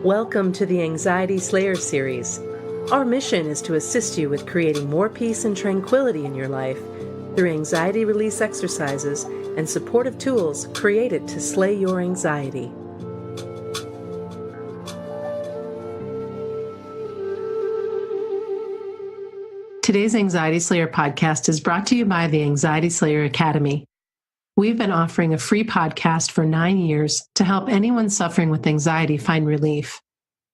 Welcome to the Anxiety Slayer series. Our mission is to assist you with creating more peace and tranquility in your life through anxiety release exercises and supportive tools created to slay your anxiety. Today's Anxiety Slayer podcast is brought to you by the Anxiety Slayer Academy. We've been offering a free podcast for 9 years to help anyone suffering with anxiety find relief.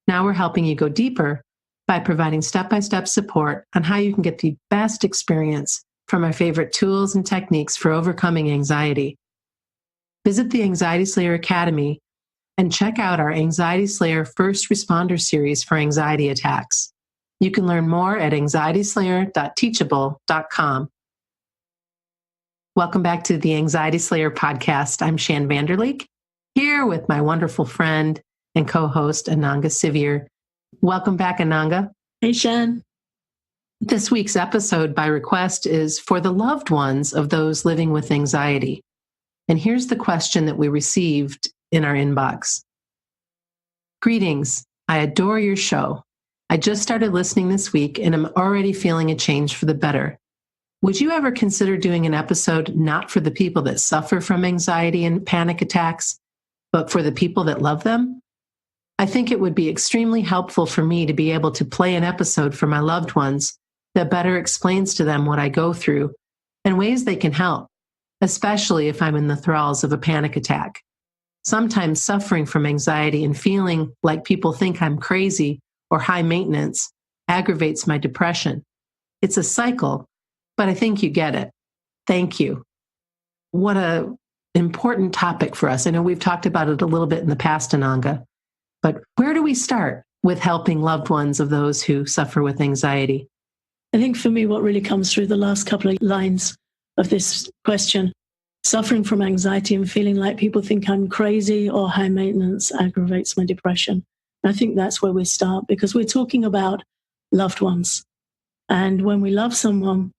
Now we're helping you go deeper by providing step-by-step support on how you can get the best experience from our favorite tools and techniques for overcoming anxiety. Visit the Anxiety Slayer Academy and check out our Anxiety Slayer First Responder series for anxiety attacks. You can learn more at anxietyslayer.teachable.com. Welcome back to the Anxiety Slayer podcast. I'm Shan Vanderleek, here with my wonderful friend and co-host Ananga Sivyer. Welcome back, Ananga. Hey, Shan. This week's episode by request is for the loved ones of those living with anxiety. And here's the question that we received in our inbox. Greetings. I adore your show. I just started listening this week and I'm already feeling a change for the better. Would you ever consider doing an episode not for the people that suffer from anxiety and panic attacks, but for the people that love them? I think it would be extremely helpful for me to be able to play an episode for my loved ones that better explains to them what I go through and ways they can help, especially if I'm in the thralls of a panic attack. Sometimes suffering from anxiety and feeling like people think I'm crazy or high maintenance aggravates my depression. It's a cycle, but I think you get it. Thank you. What an important topic for us. I know we've talked about it a little bit in the past, Ananga, but where do we start with helping loved ones of those who suffer with anxiety? I think for me, what really comes through the last couple of lines of this question, suffering from anxiety and feeling like people think I'm crazy or high maintenance aggravates my depression. I think that's where we start because we're talking about loved ones. And when we love someone,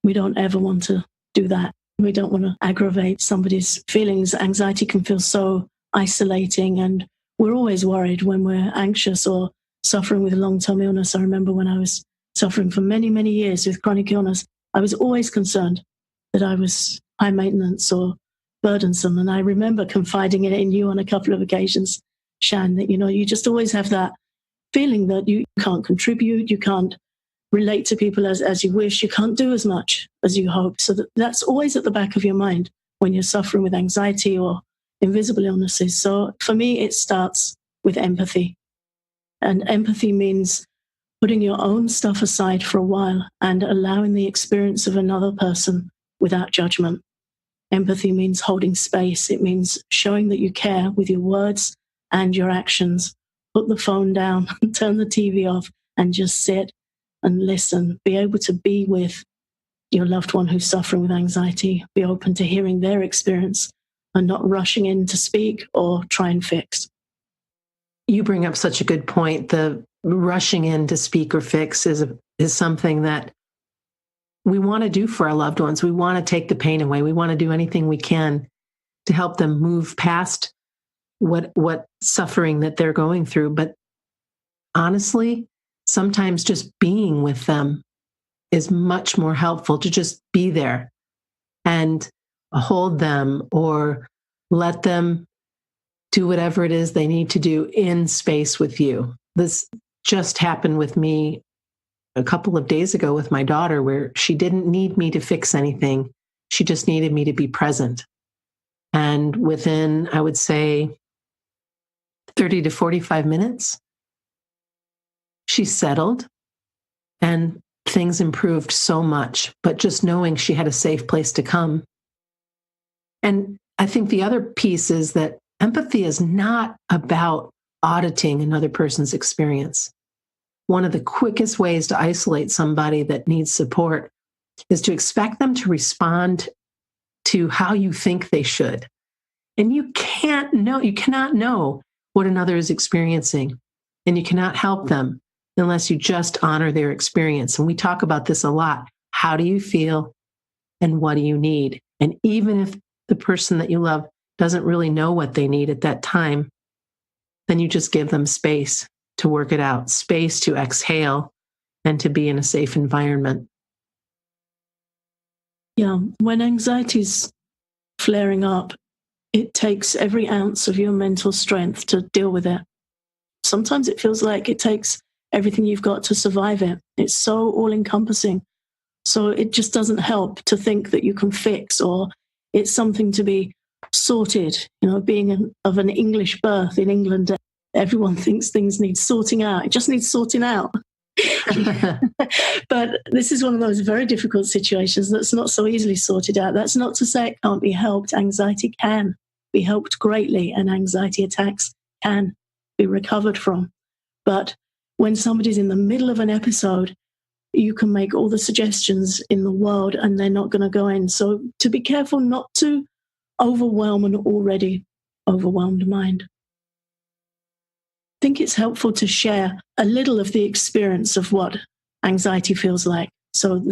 we don't ever want to do that. We don't want to aggravate somebody's feelings. Anxiety can feel so isolating, and we're always worried when we're anxious or suffering with long-term illness. I remember when I was suffering for many, many years with chronic illness, I was always concerned that I was high maintenance or burdensome. And I remember confiding it in you on a couple of occasions, Shan, that, you just always have that feeling that you can't contribute, you can't relate to people as you wish, you can't do as much as you hope. So that's always at the back of your mind when you're suffering with anxiety or invisible illnesses. So for me, it starts with empathy. And empathy means putting your own stuff aside for a while and allowing the experience of another person without judgment. Empathy means holding space. It means showing that you care with your words and your actions. Put the phone down, turn the TV off, and just sit and listen. Be able to be with your loved one who's suffering with anxiety. Be open to hearing their experience and not rushing in to speak or try and fix. You bring up such a good point. The rushing in to speak or fix is something that we want to do for our loved ones. We want to take the pain away. We want to do anything we can to help them move past what suffering that they're going through. But honestly, sometimes just being with them is much more helpful, to just be there and hold them or let them do whatever it is they need to do in space with you. This just happened with me a couple of days ago with my daughter, where she didn't need me to fix anything. She just needed me to be present. And within, I would say, 30 to 45 minutes, she settled and things improved so much, but just knowing she had a safe place to come. And I think the other piece is that empathy is not about auditing another person's experience. One of the quickest ways to isolate somebody that needs support is to expect them to respond to how you think they should. And you cannot know what another is experiencing, and you cannot help them unless you just honor their experience. And we talk about this a lot. How do you feel and what do you need? And even if the person that you love doesn't really know what they need at that time, then you just give them space to work it out, space to exhale and to be in a safe environment. Yeah, when anxiety's flaring up, it takes every ounce of your mental strength to deal with it. Sometimes it feels like it takes everything you've got to survive it. It's so all-encompassing. So it just doesn't help to think that you can fix, or it's something to be sorted. You know, being of an English birth in England, everyone thinks things need sorting out. It just needs sorting out. But this is one of those very difficult situations that's not so easily sorted out. That's not to say it can't be helped. Anxiety can be helped greatly, and anxiety attacks can be recovered from. But when somebody's in the middle of an episode, you can make all the suggestions in the world and they're not going to go in. So to be careful not to overwhelm an already overwhelmed mind. I think it's helpful to share a little of the experience of what anxiety feels like. So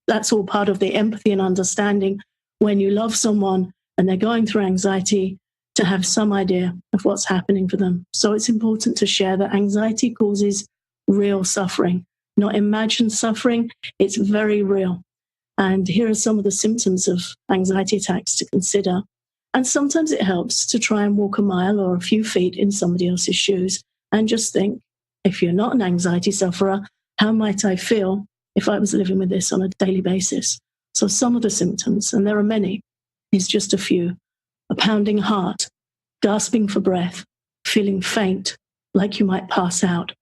that's all part of the empathy and understanding when you love someone and they're going through anxiety, to have some idea of what's happening for them. So it's important to share that anxiety causes real suffering, not imagined suffering. It's very real. And here are some of the symptoms of anxiety attacks to consider. And sometimes it helps to try and walk a mile or a few feet in somebody else's shoes and just think, if you're not an anxiety sufferer, how might I feel if I was living with this on a daily basis? So some of the symptoms, and there are many, is just a few: a pounding heart, gasping for breath, feeling faint, like you might pass out,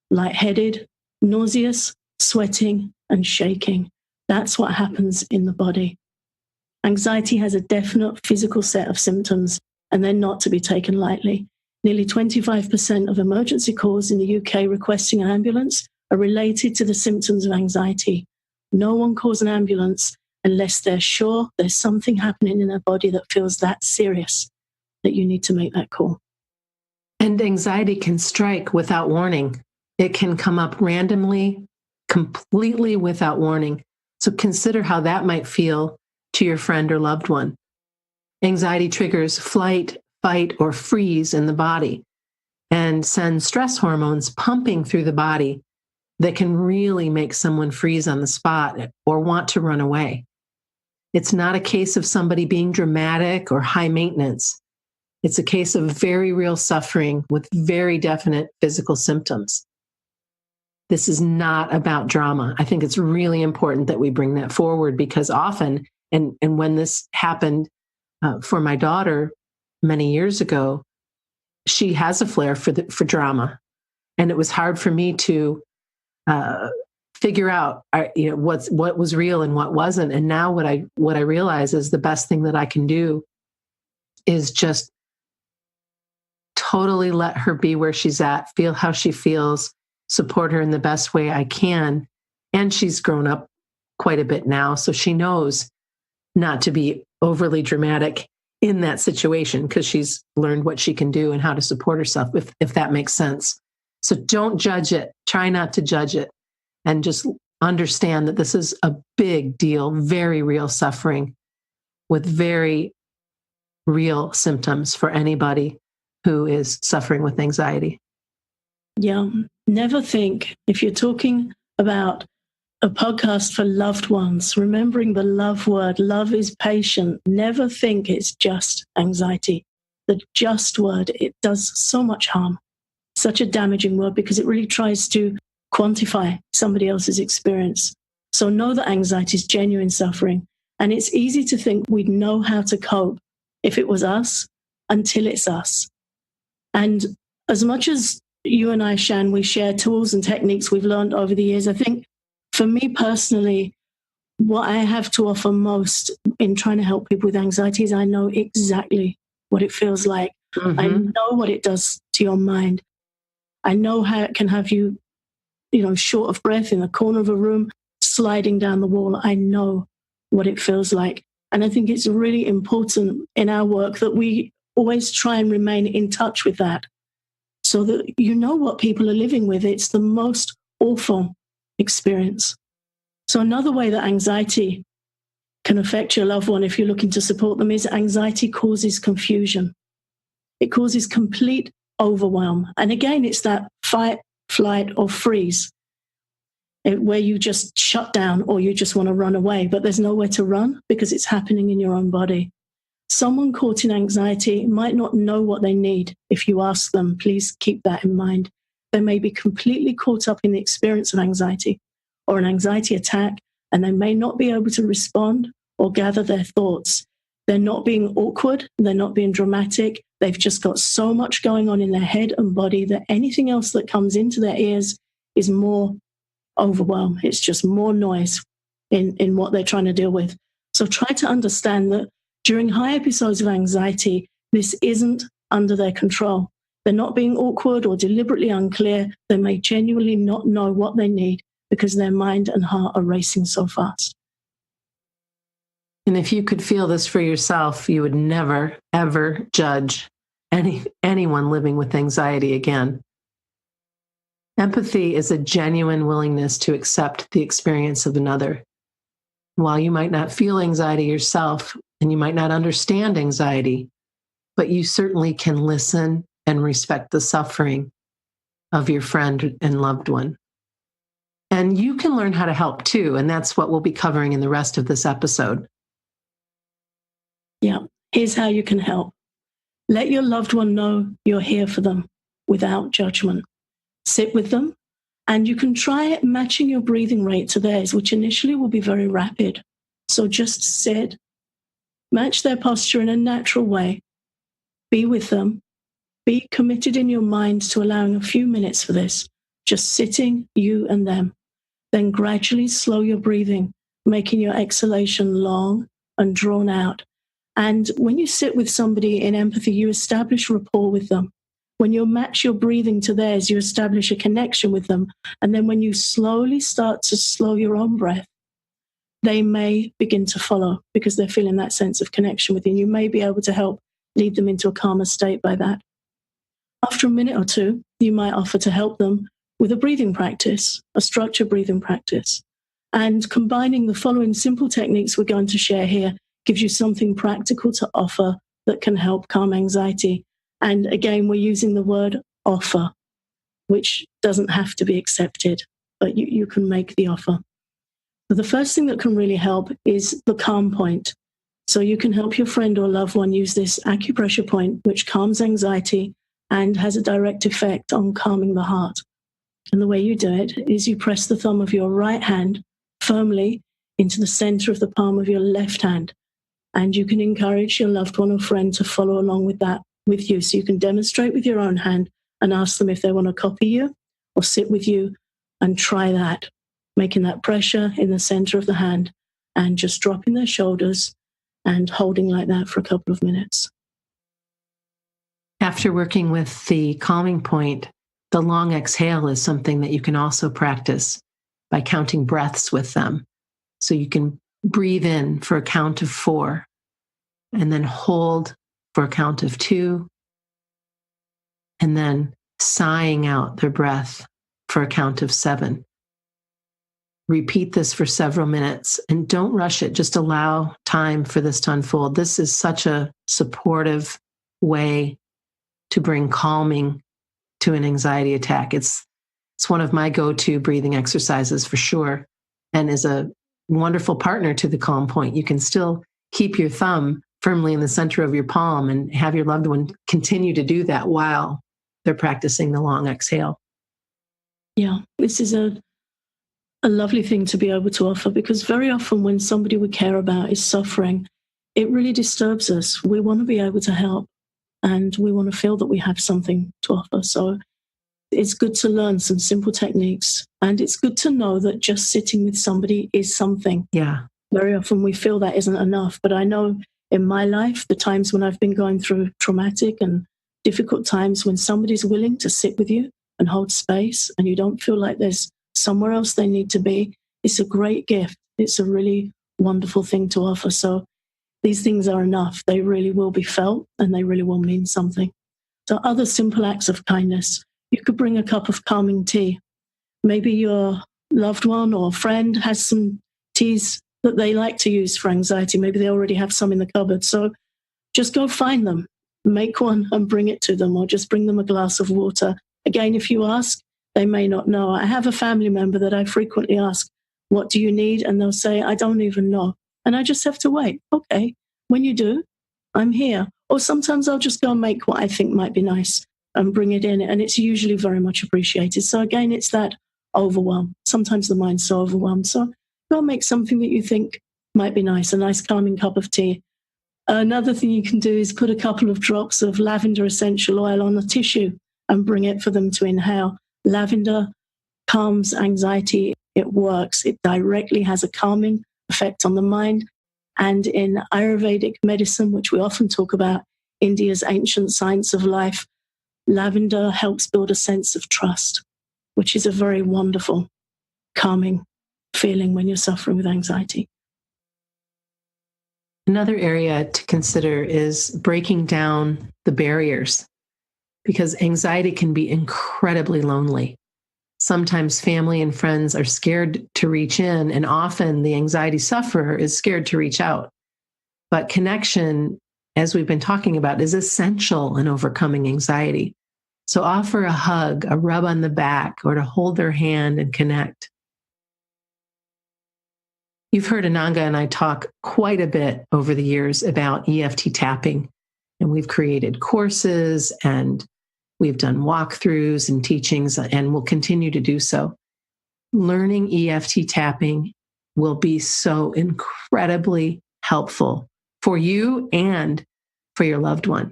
lightheaded, nauseous, sweating, and shaking. That's what happens in the body. Anxiety has a definite physical set of symptoms, and they're not to be taken lightly. Nearly 25% of emergency calls in the UK requesting an ambulance are related to the symptoms of anxiety. No one calls an ambulance unless they're sure there's something happening in their body that feels that serious that you need to make that call. And anxiety can strike without warning. It can come up randomly, completely without warning. So consider how that might feel to your friend or loved one. Anxiety triggers flight, fight, or freeze in the body and sends stress hormones pumping through the body that can really make someone freeze on the spot or want to run away. It's not a case of somebody being dramatic or high maintenance. It's a case of very real suffering with very definite physical symptoms. This is not about drama. I think it's really important that we bring that forward, because often, and when this happened for my daughter many years ago, she has a flair for drama. And it was hard for me to figure out what was real and what wasn't. And now what I realize is the best thing that I can do is just totally let her be where she's at, feel how she feels, support her in the best way I can. And she's grown up quite a bit now, so she knows not to be overly dramatic in that situation, because she's learned what she can do and how to support herself, if that makes sense. So don't judge it. Try not to judge it. And just understand that this is a big deal, very real suffering with very real symptoms for anybody who is suffering with anxiety. Yeah. Never think, if you're talking about a podcast for loved ones, remembering the love word, love is patient. Never think it's just anxiety. The just word, it does so much harm. Such a damaging word, because it really tries to quantify somebody else's experience. So know that anxiety is genuine suffering. And it's easy to think we'd know how to cope if it was us, until it's us. And as much as you and I, Shan, we share tools and techniques we've learned over the years, I think for me personally, what I have to offer most in trying to help people with anxiety is I know exactly what it feels like. Mm-hmm. I know what it does to your mind. I know how it can have you, short of breath in the corner of a room, sliding down the wall. I know what it feels like. And I think it's really important in our work that we always try and remain in touch with that, so that you know what people are living with. It's the most awful experience. So another way that anxiety can affect your loved one if you're looking to support them is anxiety causes confusion. It causes complete overwhelm. And again, it's that fight, flight, or freeze, where you just shut down or you just want to run away, but there's nowhere to run because it's happening in your own body. Someone caught in anxiety might not know what they need. If you ask them, please keep that in mind. They may be completely caught up in the experience of anxiety or an anxiety attack, and they may not be able to respond or gather their thoughts. They're not being awkward. They're not being dramatic. They've just got so much going on in their head and body that anything else that comes into their ears is more overwhelm. It's just more noise in what they're trying to deal with. So try to understand that during high episodes of anxiety, this isn't under their control. They're not being awkward or deliberately unclear. They may genuinely not know what they need because their mind and heart are racing so fast. And if you could feel this for yourself, you would never, ever judge anyone living with anxiety again. Empathy is a genuine willingness to accept the experience of another. While you might not feel anxiety yourself, and you might not understand anxiety, but you certainly can listen and respect the suffering of your friend and loved one. And you can learn how to help too, and that's what we'll be covering in the rest of this episode. Yeah, here's how you can help. Let your loved one know you're here for them without judgment. Sit with them, and you can try matching your breathing rate to theirs, which initially will be very rapid. So just sit, match their posture in a natural way, be with them, be committed in your mind to allowing a few minutes for this, just sitting, you and them. Then gradually slow your breathing, making your exhalation long and drawn out. And when you sit with somebody in empathy, you establish rapport with them. When you match your breathing to theirs, you establish a connection with them. And then when you slowly start to slow your own breath, they may begin to follow because they're feeling that sense of connection with you. You may be able to help lead them into a calmer state by that. After a minute or two, you might offer to help them with a breathing practice, a structured breathing practice. And combining the following simple techniques we're going to share here gives you something practical to offer that can help calm anxiety. And again, we're using the word offer, which doesn't have to be accepted, but you can make the offer. So the first thing that can really help is the calm point. So you can help your friend or loved one use this acupressure point, which calms anxiety and has a direct effect on calming the heart. And the way you do it is you press the thumb of your right hand firmly into the center of the palm of your left hand. And you can encourage your loved one or friend to follow along with that with you. So you can demonstrate with your own hand and ask them if they want to copy you or sit with you and try that, making that pressure in the center of the hand and just dropping their shoulders and holding like that for a couple of minutes. After working with the calming point, the long exhale is something that you can also practice by counting breaths with them. So you can breathe in for a count of 4 and then hold for a count of 2 and then sighing out their breath for a count of 7. Repeat this for several minutes and don't rush it. Just allow time for this to unfold. This is such a supportive way to bring calming to an anxiety attack. It's one of my go-to breathing exercises for sure, and is a wonderful partner to the calm point. You can still keep your thumb firmly in the center of your palm and have your loved one continue to do that while they're practicing the long exhale. Yeah, this is a lovely thing to be able to offer, because very often when somebody we care about is suffering, it really disturbs us. We want to be able to help and we want to feel that we have something to offer. So it's good to learn some simple techniques, and it's good to know that just sitting with somebody is something. Yeah. Very often we feel that isn't enough, but I know in my life, the times when I've been going through traumatic and difficult times, when somebody's willing to sit with you and hold space and you don't feel like there's somewhere else they need to be, it's a great gift. It's a really wonderful thing to offer. So these things are enough. They really will be felt and they really will mean something. So other simple acts of kindness. You could bring a cup of calming tea. Maybe your loved one or friend has some teas that they like to use for anxiety. Maybe they already have some in the cupboard. So just go find them make one and bring it to them, or just bring them a glass of water. Again, if you ask, they may not know. I have a family member that I frequently ask, what do you need? And they'll say, I don't even know. And I just have to wait. Okay, when you do, I'm here. Or sometimes I'll just go and make what I think might be nice and bring it in. And it's usually very much appreciated. So again, it's that overwhelm. Sometimes the mind's so overwhelmed. So go and make something that you think might be nice, a nice calming cup of tea. Another thing you can do is put a couple of drops of lavender essential oil on a tissue and bring it for them to inhale. Lavender calms anxiety. It works. It directly has a calming effect on the mind. And in Ayurvedic medicine, which we often talk about, India's ancient science of life, lavender helps build a sense of trust, which is a very wonderful, calming feeling when you're suffering with anxiety. Another area to consider is breaking down the barriers, because anxiety can be incredibly lonely. Sometimes family and friends are scared to reach in, and often the anxiety sufferer is scared to reach out. But connection, as we've been talking about, is essential in overcoming anxiety. So offer a hug, a rub on the back, or to hold their hand and connect. You've heard Ananga and I talk quite a bit over the years about EFT tapping, and we've created courses and we've done walkthroughs and teachings, and we'll continue to do so. Learning EFT tapping will be so incredibly helpful for you and for your loved one.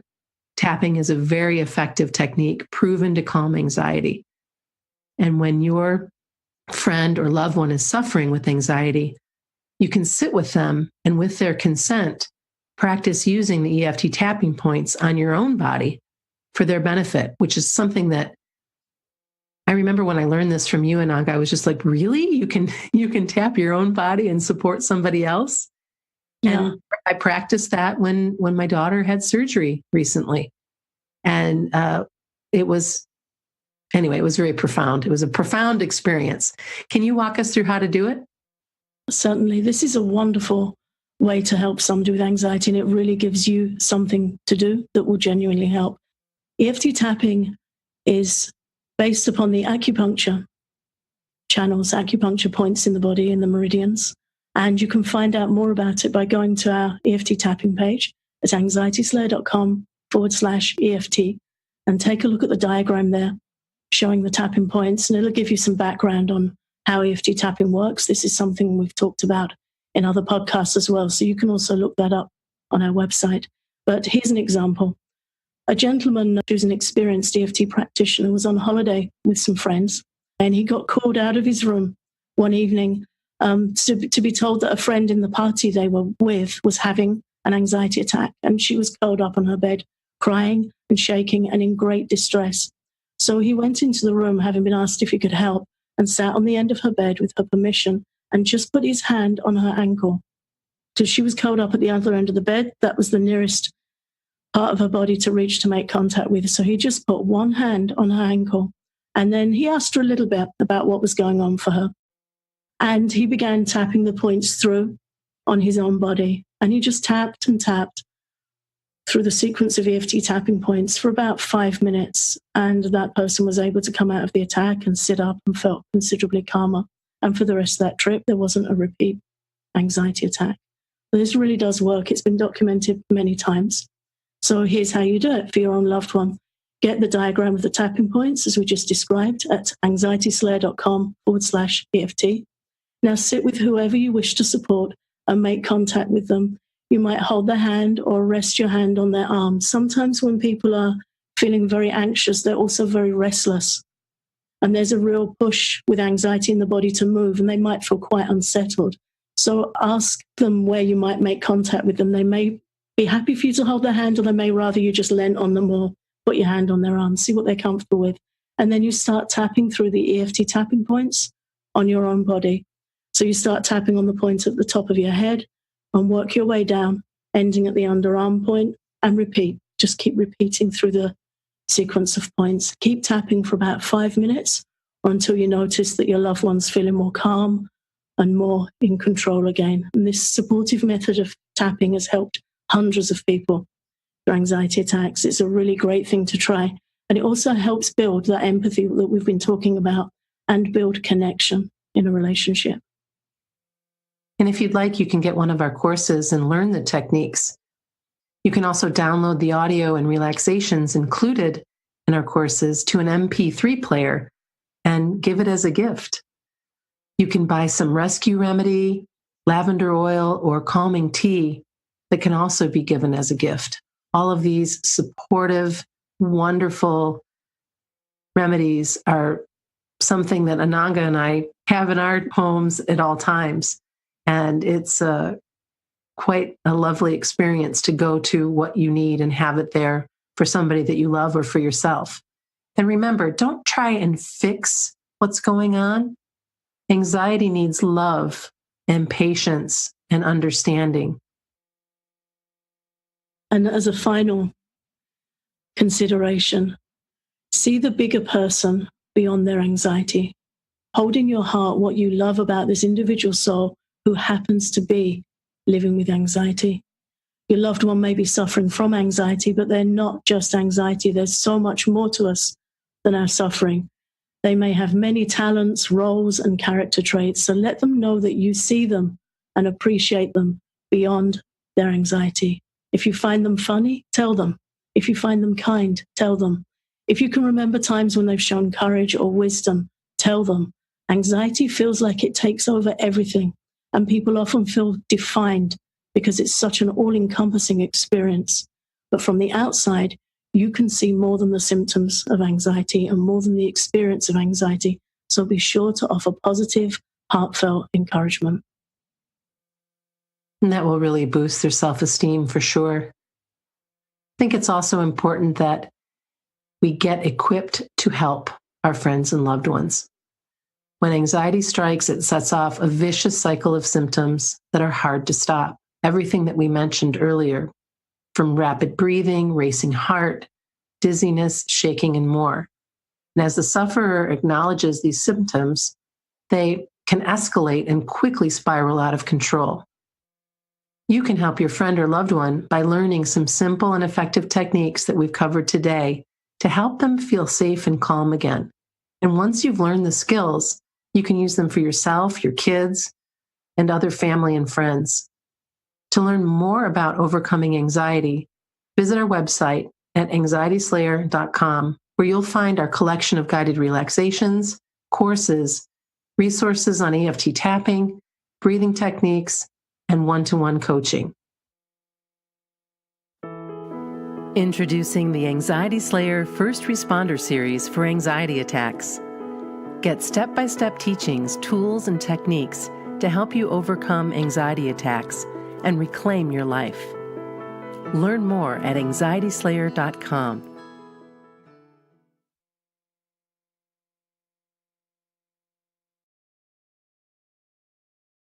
Tapping is a very effective technique proven to calm anxiety. And when your friend or loved one is suffering with anxiety, you can sit with them and, with their consent, practice using the EFT tapping points on your own body for their benefit, which is something that I remember when I learned this from you, Ananga, I was just like, really? You can tap your own body and support somebody else? Yeah. And I practiced that when my daughter had surgery recently. And it was very profound. It was a profound experience. Can you walk us through how to do it? Certainly. This is a wonderful way to help somebody with anxiety, and it really gives you something to do that will genuinely help. EFT tapping is based upon the acupuncture channels, acupuncture points in the body, in the meridians. And you can find out more about it by going to our EFT tapping page at anxietyslayer.com/EFT and take a look at the diagram there showing the tapping points, and it'll give you some background on how EFT tapping works. This is something we've talked about in other podcasts as well, so you can also look that up on our website. But here's an example. A gentleman who's an experienced EFT practitioner was on holiday with some friends, and he got called out of his room one evening to be told that a friend in the party they were with was having an anxiety attack, and she was curled up on her bed, crying and shaking and in great distress. So he went into the room, having been asked if he could help, and sat on the end of her bed with her permission and just put his hand on her ankle. So she was curled up at the other end of the bed. That was the nearest part of her body to reach to make contact with. So he just put one hand on her ankle, and then he asked her a little bit about what was going on for her. And he began tapping the points through on his own body. And he just tapped and tapped through the sequence of EFT tapping points for about 5 minutes. And that person was able to come out of the attack and sit up and felt considerably calmer. And for the rest of that trip, there wasn't a repeat anxiety attack. This really does work. It's been documented many times. So here's how you do it for your own loved one. Get the diagram of the tapping points, as we just described, at anxietyslayer.com/EFT. Now sit with whoever you wish to support and make contact with them. You might hold their hand or rest your hand on their arm. Sometimes when people are feeling very anxious, they're also very restless. And there's a real push with anxiety in the body to move, and they might feel quite unsettled. So ask them where you might make contact with them. They may be happy for you to hold their hand, or they may rather you just lean on them or put your hand on their arm, see what they're comfortable with. And then you start tapping through the EFT tapping points on your own body. So you start tapping on the point at the top of your head and work your way down, ending at the underarm point, and repeat. Just keep repeating through the sequence of points. Keep tapping for about 5 minutes, or until you notice that your loved one's feeling more calm and more in control again. And this supportive method of tapping has helped hundreds of people your anxiety attacks. It's a really great thing to try. And it also helps build that empathy that we've been talking about and build connection in a relationship. And if you'd like, you can get one of our courses and learn the techniques. You can also download the audio and relaxations included in our courses to an MP3 player and give it as a gift. You can buy some rescue remedy, lavender oil, or calming tea that can also be given as a gift. All of these supportive, wonderful remedies are something that Ananga and I have in our homes at all times. And it's quite a lovely experience to go to what you need and have it there for somebody that you love or for yourself. And remember, don't try and fix what's going on. Anxiety needs love and patience and understanding. And as a final consideration, see the bigger person beyond their anxiety. Hold in your heart what you love about this individual soul who happens to be living with anxiety. Your loved one may be suffering from anxiety, but they're not just anxiety. There's so much more to us than our suffering. They may have many talents, roles, and character traits. So let them know that you see them and appreciate them beyond their anxiety. If you find them funny, tell them. If you find them kind, tell them. If you can remember times when they've shown courage or wisdom, tell them. Anxiety feels like it takes over everything, and people often feel defined because it's such an all-encompassing experience. But from the outside, you can see more than the symptoms of anxiety and more than the experience of anxiety. So be sure to offer positive, heartfelt encouragement. And that will really boost their self-esteem for sure. I think it's also important that we get equipped to help our friends and loved ones. When anxiety strikes, it sets off a vicious cycle of symptoms that are hard to stop. Everything that we mentioned earlier, from rapid breathing, racing heart, dizziness, shaking, and more. And as the sufferer acknowledges these symptoms, they can escalate and quickly spiral out of control. You can help your friend or loved one by learning some simple and effective techniques that we've covered today to help them feel safe and calm again. And once you've learned the skills, you can use them for yourself, your kids, and other family and friends. To learn more about overcoming anxiety, visit our website at anxietyslayer.com, where you'll find our collection of guided relaxations, courses, resources on EFT tapping, breathing techniques, and one-to-one coaching. Introducing the Anxiety Slayer First Responder Series for anxiety attacks. Get step-by-step teachings, tools, and techniques to help you overcome anxiety attacks and reclaim your life. Learn more at anxietyslayer.com